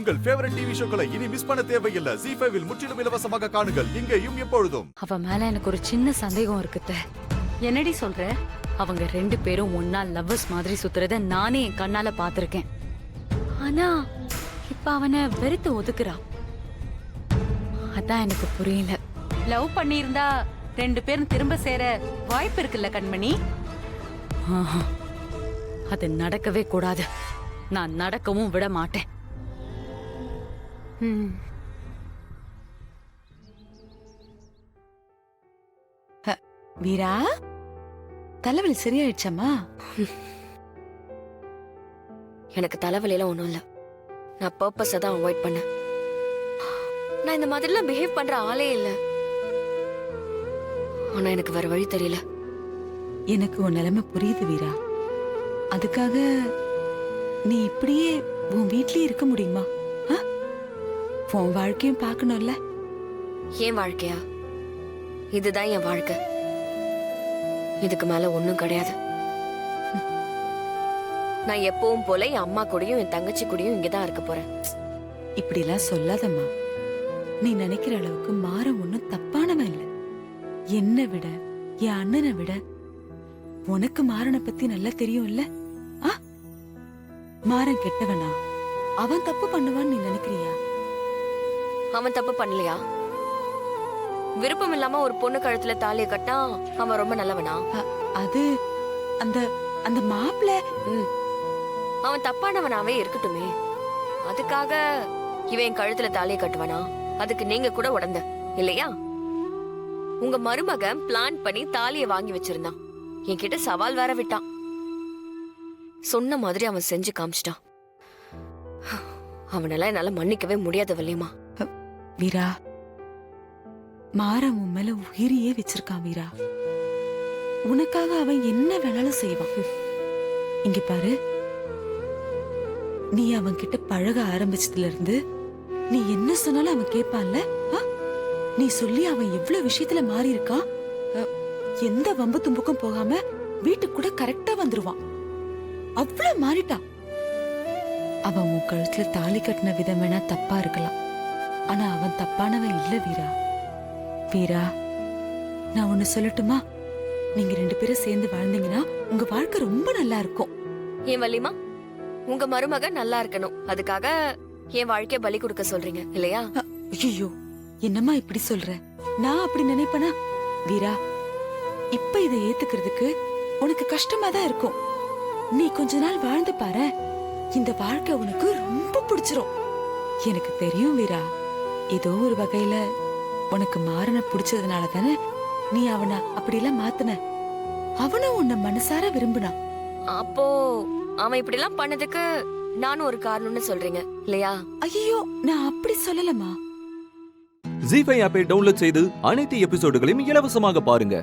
உங்கள் favourite TV ஷோக்களை இனி miss பண்ண தேவையில்லை. ZEE5 இல் முற்றிலும் இலவசமாக காணுங்கள், இங்கேயும் எப்பொழுதும். அவ மேல எனக்கு ஒரு சின்ன சந்தேகம் இருக்குத்த. என்னடி சொல்ற? அவங்க 2 பேரும் ஒன்னா லவ்வர்ஸ் மாதிரி சுத்துறத நானே என் கண்ணால பாத்திருக்கேன். ஆனா இப்ப அவனை வெறுத்து ஒதுக்குறா. அதான் எனக்கு புரியல. லவ் பண்ணியிருந்தா 2 பேரும் திரும்ப சேர வாய்ப்பு இருக்குல்ல கண்மணி? ஆஹா, அது நடக்கவே கூடாது. நான் நடக்கவும் விட மாட்டேன். வீரா, தலைவலி சரியாயிடுச்சம்மா? எனக்கு தலைவலியெல்லாம் ஒண்ணும் இல்ல. நான் பர்பஸா தான் அவாய்ட் பண்ணேன். நான் இந்த மாதிரிலாம் பிஹேவ் பண்ற ஆளே இல்ல. ஆனா எனக்கு வேற வழி தெரியல. எனக்கு உன் நிலைமை புரியுது வீரா. அதுக்காக நீ இப்படியே உன் வீட்லயே இருக்க முடியுமா? உன் வாழ்க்கையும் பார்க்கணும்ல. ஏன் வாழ்க்கையா? இதுதான் என் வாழ்க்கை. இதுக்கு மேல ஒண்ணும் கிடையாது. நான் எப்பவும் போல என் அம்மா கூடயும் என் தங்கச்சி கூடயும் இங்கதான் இருக்க போறேன். இப்படி எல்லாம் சொல்லாதம்மா. நீ நினைக்கிற அளவுக்கு மாறம் ஒண்ணும் தப்பானவன் இல்ல. என்னை விட என் அண்ணனை விட உனக்கு மாறனை பத்தி நல்லா தெரியும் இல்ல? மாறன் கெட்டவனா? அவன் தப்பு பண்ணுவான்னு நீ நினைக்கிறியா? அவன் தப்பு பண்ணலையா? விருப்பம் இல்லாம ஒரு பொண்ணு கழுத்துல தாலியை கட்டா அவன் ரொம்ப நல்லவனா? அது அந்த அந்த மாப்பிள்ள அவன் தப்பானவனாவே இருக்கட்டுமே. அதுக்காக இவன் என் கழுத்துல தாலியை கட்டுவானா? அதுக்கு நீங்க கூட உடந்த இல்லையா? உங்க மருமகன் பிளான் பண்ணி தாலியை வாங்கி வச்சிருந்தான். என்கிட்ட சவால் வேற விட்டான். சொன்ன மாதிரி அவன் செஞ்சு காமிச்சிட்டான். அவனெல்லாம் என்னால மன்னிக்கவே முடியாது வள்ளியம்மா. வீரா, மாறன் உன் மேல உயிரியே வச்சிருக்கான் வீரா. உனக்காக அவன் என்ன வேணாலும் செய்வான். இங்க பாரு, நீ அவன் கிட்ட பழக ஆரம்பிச்சதுல இருந்து நீ என்ன சொன்னாலும் அவன் கேட்பான்ல. நீ சொல்லி அவன் எவ்வளவு விஷயத்துல மாறி இருக்கான். எந்த வம்பு தும்புக்கும் போகாம வீட்டுக்கு கூட கரெக்டா வந்துருவான். அவ்வளவு மாறிட்டான். அவன் உன் கழுத்துல தாலி கட்டின விதம் வேணா தப்பா இருக்கலாம். ஆனா அவன் தப்பானவன் இல்ல வீரா. வீரா, நான் ஒண்ணு சொல்லட்டுமா? நீங்க 2 பேரும் சேர்ந்து வாழ்ந்தீங்கன்னா உங்க வாழ்க்கை ரொம்ப நல்லா இருக்கும். ஏன் வள்ளிமா, உங்க மருமகன் நல்லா இருக்கணும், அதுக்காக என் வாழ்க்கைய பலி கொடுக்க சொல்றீங்க இல்லையா? ஐயோ, என்னம்மா இப்படி சொல்ற? நான் அப்படி நினைப்பனா? வீரா, இப்ப இதை ஏத்துக்கிறதுக்கு உனக்கு கஷ்டமா தான் இருக்கும். நீ கொஞ்ச நாள் வாழ்ந்து பாரு, இந்த வாழ்க்கை உனக்கு ரொம்ப பிடிச்சிரும். எனக்கு தெரியும் வீரா, ஏதோ ஒரு வகையில உனக்கு மாறன பிடிச்சதுனால தானே நீ அவனை அப்படியெல்லாம் மாத்துன. அவனும் உன்னை மனசார விரும்புனான். அப்போ அவன் இப்படி எல்லாம் பண்ணதுக்கு நானும் ஒரு காரணம்னு சொல்றீங்க இல்லையா? ஐயோ, நான் அப்படி சொல்லலமா. ZEE5 ஆப்பை டவுன்லோட் செய்து அனைத்து எபிசோடுகளையும் இலவசமாக பாருங்க.